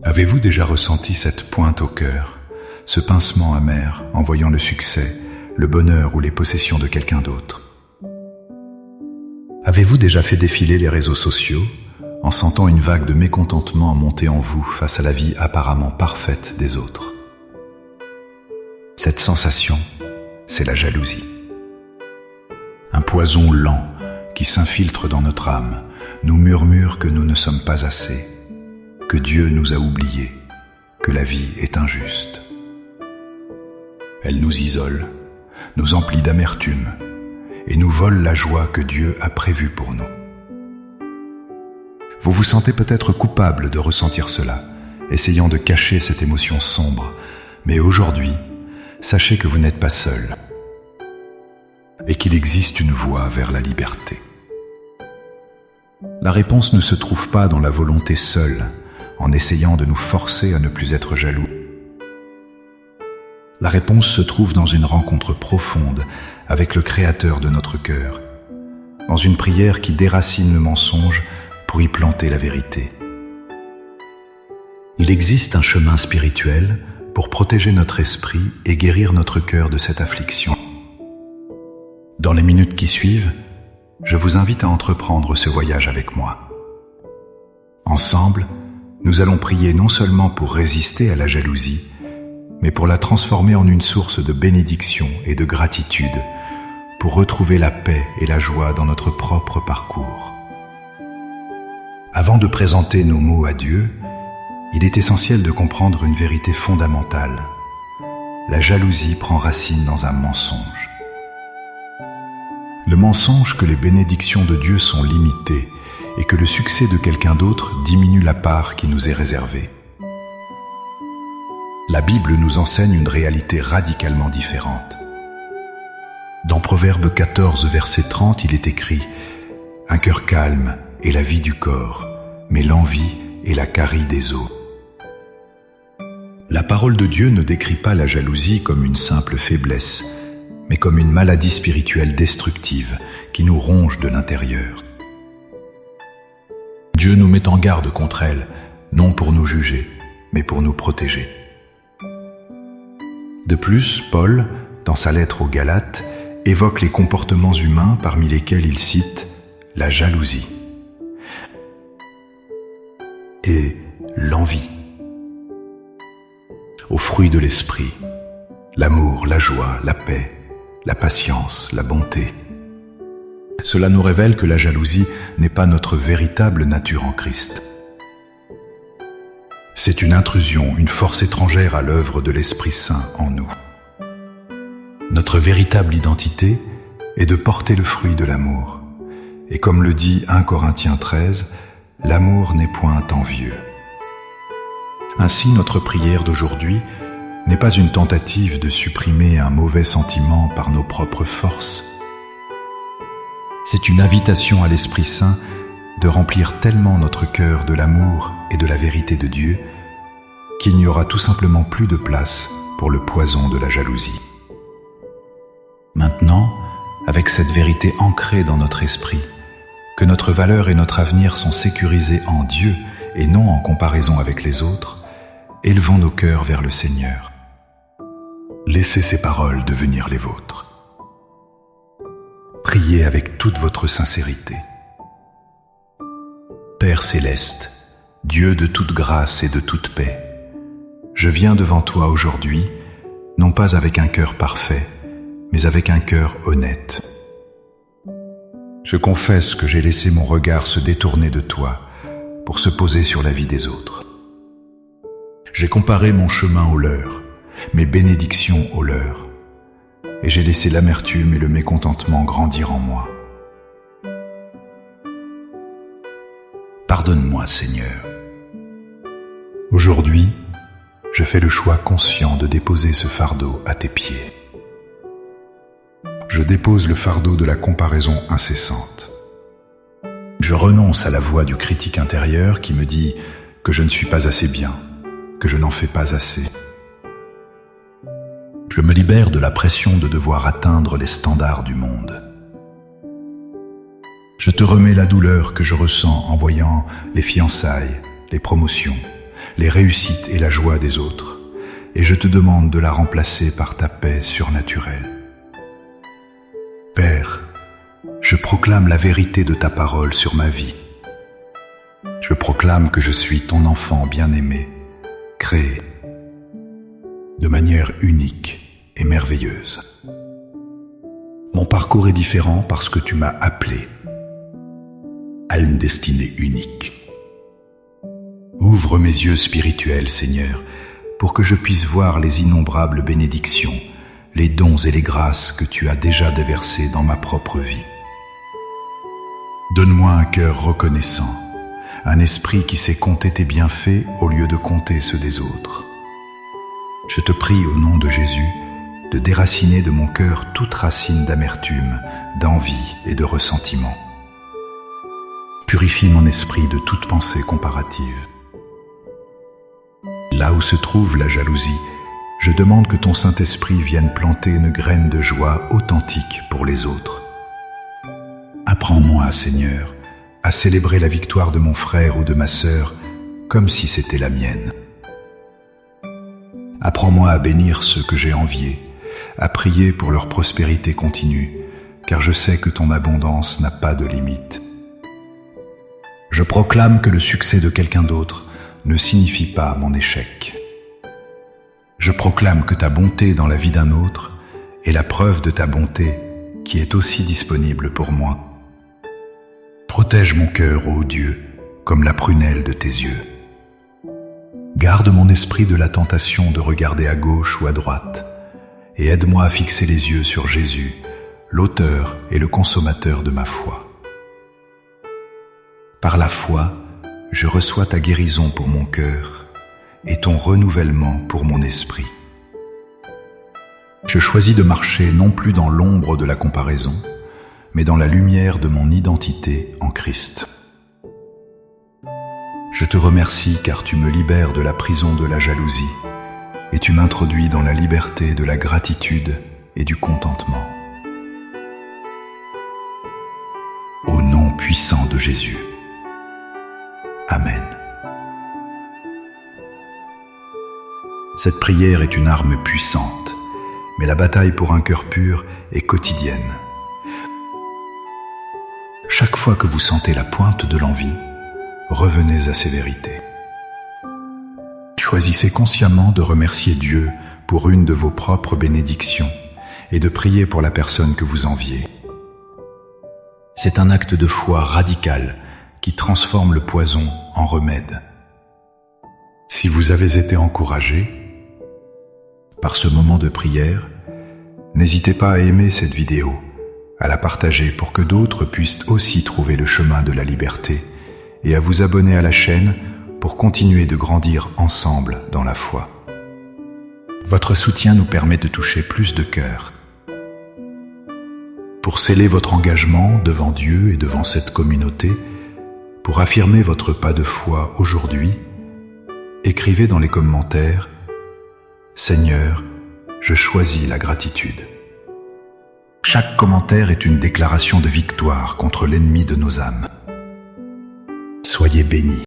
Avez-vous déjà ressenti cette pointe au cœur, ce pincement amer en voyant le succès, le bonheur ou les possessions de quelqu'un d'autre? Avez-vous déjà fait défiler les réseaux sociaux en sentant une vague de mécontentement monter en vous face à la vie apparemment parfaite des autres? Cette sensation, c'est la jalousie. Un poison lent qui s'infiltre dans notre âme, nous murmure que nous ne sommes pas assez, que Dieu nous a oubliés, que la vie est injuste. Elle nous isole, nous emplit d'amertume et nous vole la joie que Dieu a prévue pour nous. Vous vous sentez peut-être coupable de ressentir cela, essayant de cacher cette émotion sombre, mais aujourd'hui, sachez que vous n'êtes pas seul et qu'il existe une voie vers la liberté. La réponse ne se trouve pas dans la volonté seule, en essayant de nous forcer à ne plus être jaloux. La réponse se trouve dans une rencontre profonde avec le Créateur de notre cœur, dans une prière qui déracine le mensonge pour y planter la vérité. Il existe un chemin spirituel pour protéger notre esprit et guérir notre cœur de cette affliction. Dans les minutes qui suivent, je vous invite à entreprendre ce voyage avec moi. Ensemble, nous allons prier non seulement pour résister à la jalousie, mais pour la transformer en une source de bénédiction et de gratitude, pour retrouver la paix et la joie dans notre propre parcours. Avant de présenter nos mots à Dieu, il est essentiel de comprendre une vérité fondamentale. La jalousie prend racine dans un mensonge. Le mensonge que les bénédictions de Dieu sont limitées et que le succès de quelqu'un d'autre diminue la part qui nous est réservée. La Bible nous enseigne une réalité radicalement différente. Dans Proverbe 14, verset 30, il est écrit « Un cœur calme est la vie du corps, mais l'envie est la carie des os. » La parole de Dieu ne décrit pas la jalousie comme une simple faiblesse, mais comme une maladie spirituelle destructive qui nous ronge de l'intérieur. Dieu nous met en garde contre elle, non pour nous juger, mais pour nous protéger. De plus, Paul, dans sa lettre aux Galates, évoque les comportements humains parmi lesquels il cite la jalousie et l'envie. Aux fruits de l'esprit, l'amour, la joie, la paix, la patience, la bonté. Cela nous révèle que la jalousie n'est pas notre véritable nature en Christ. C'est une intrusion, une force étrangère à l'œuvre de l'Esprit Saint en nous. Notre véritable identité est de porter le fruit de l'amour. Et comme le dit 1 Corinthiens 13, l'amour n'est point envieux. Ainsi, notre prière d'aujourd'hui n'est pas une tentative de supprimer un mauvais sentiment par nos propres forces. C'est une invitation à l'Esprit Saint de remplir tellement notre cœur de l'amour et de la vérité de Dieu qu'il n'y aura tout simplement plus de place pour le poison de la jalousie. Maintenant, avec cette vérité ancrée dans notre esprit, que notre valeur et notre avenir sont sécurisés en Dieu et non en comparaison avec les autres, élevons nos cœurs vers le Seigneur. Laissez ces paroles devenir les vôtres. Priez avec toute votre sincérité. Père céleste, Dieu de toute grâce et de toute paix, je viens devant toi aujourd'hui, non pas avec un cœur parfait, mais avec un cœur honnête. Je confesse que j'ai laissé mon regard se détourner de toi pour se poser sur la vie des autres. J'ai comparé mon chemin au leur, mes bénédictions au leur, et j'ai laissé l'amertume et le mécontentement grandir en moi. Pardonne-moi, Seigneur. Aujourd'hui, je fais le choix conscient de déposer ce fardeau à tes pieds. Je dépose le fardeau de la comparaison incessante. Je renonce à la voix du critique intérieur qui me dit que je ne suis pas assez bien, que je n'en fais pas assez. Je me libère de la pression de devoir atteindre les standards du monde. Je te remets la douleur que je ressens en voyant les fiançailles, les promotions, les réussites et la joie des autres, et je te demande de la remplacer par ta paix surnaturelle. Père, je proclame la vérité de ta parole sur ma vie. Je proclame que je suis ton enfant bien-aimé, créé de manière unique et merveilleuse. Mon parcours est différent parce que tu m'as appelé à une destinée unique. Ouvre mes yeux spirituels, Seigneur, pour que je puisse voir les innombrables bénédictions, les dons et les grâces que tu as déjà déversés dans ma propre vie. Donne-moi un cœur reconnaissant, un esprit qui sait compter tes bienfaits au lieu de compter ceux des autres. Je te prie au nom de Jésus de déraciner de mon cœur toute racine d'amertume, d'envie et de ressentiment. Purifie mon esprit de toute pensée comparative. Là où se trouve la jalousie, je demande que ton Saint-Esprit vienne planter une graine de joie authentique pour les autres. Apprends-moi, Seigneur, à célébrer la victoire de mon frère ou de ma sœur comme si c'était la mienne. Apprends-moi à bénir ceux que j'ai enviés, à prier pour leur prospérité continue, car je sais que ton abondance n'a pas de limite. Je proclame que le succès de quelqu'un d'autre ne signifie pas mon échec. Je proclame que ta bonté dans la vie d'un autre est la preuve de ta bonté qui est aussi disponible pour moi. Protège mon cœur, ô Dieu, comme la prunelle de tes yeux. Garde mon esprit de la tentation de regarder à gauche ou à droite, et aide-moi à fixer les yeux sur Jésus, l'auteur et le consommateur de ma foi. Par la foi, je reçois ta guérison pour mon cœur et ton renouvellement pour mon esprit. Je choisis de marcher non plus dans l'ombre de la comparaison, mais dans la lumière de mon identité en Christ. Je te remercie car tu me libères de la prison de la jalousie et tu m'introduis dans la liberté de la gratitude et du contentement. Au nom puissant de Jésus. Amen. Cette prière est une arme puissante, mais la bataille pour un cœur pur est quotidienne. Chaque fois que vous sentez la pointe de l'envie, revenez à ces vérités. Choisissez consciemment de remercier Dieu pour une de vos propres bénédictions et de prier pour la personne que vous enviez. C'est un acte de foi radical qui transforme le poison en remède. Si vous avez été encouragé par ce moment de prière, n'hésitez pas à aimer cette vidéo, à la partager pour que d'autres puissent aussi trouver le chemin de la liberté et à vous abonner à la chaîne pour continuer de grandir ensemble dans la foi. Votre soutien nous permet de toucher plus de cœurs. Pour sceller votre engagement devant Dieu et devant cette communauté, pour affirmer votre pas de foi aujourd'hui, écrivez dans les commentaires « Seigneur, je choisis la gratitude ». Chaque commentaire est une déclaration de victoire contre l'ennemi de nos âmes. Soyez bénis.